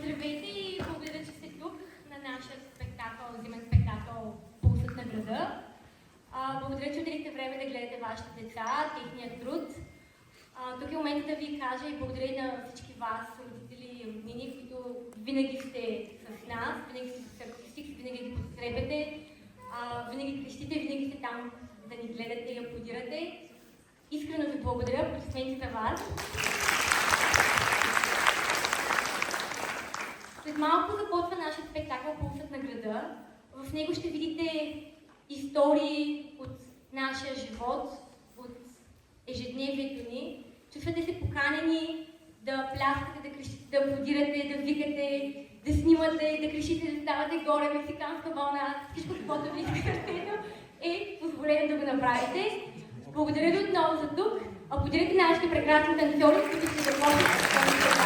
Здравейте и благодаря, че сте тук на нашия спектакъл, зимен спектакъл Пулсът на града. Благодаря, че отделихте време да гледате вашите деца, техният труд. Тук е момент да ви кажа и благодаря и на всички вас, родители и роднини, които винаги сте с нас, винаги сте саркастични, винаги ги подкрепяте, винаги крещите, винаги сте там да ни гледате и аплодирате. Искрено ви благодаря, аплодисменти за вас. След малко започва нашия спектакъл Пулсът на града. В него ще видите истории от нашия живот, от ежедневието ни. Чувствате се поканени да пляскате, да крещите, да аплодирате, да викате, да снимате, да крещите, да ставате горе, мексиканска вълна, всичко, каквото ви иска сърцето, е позволено да го направите. Благодаря ви отново за тук. Аплодирайте нашите прекрасни танцори, които ще започнат.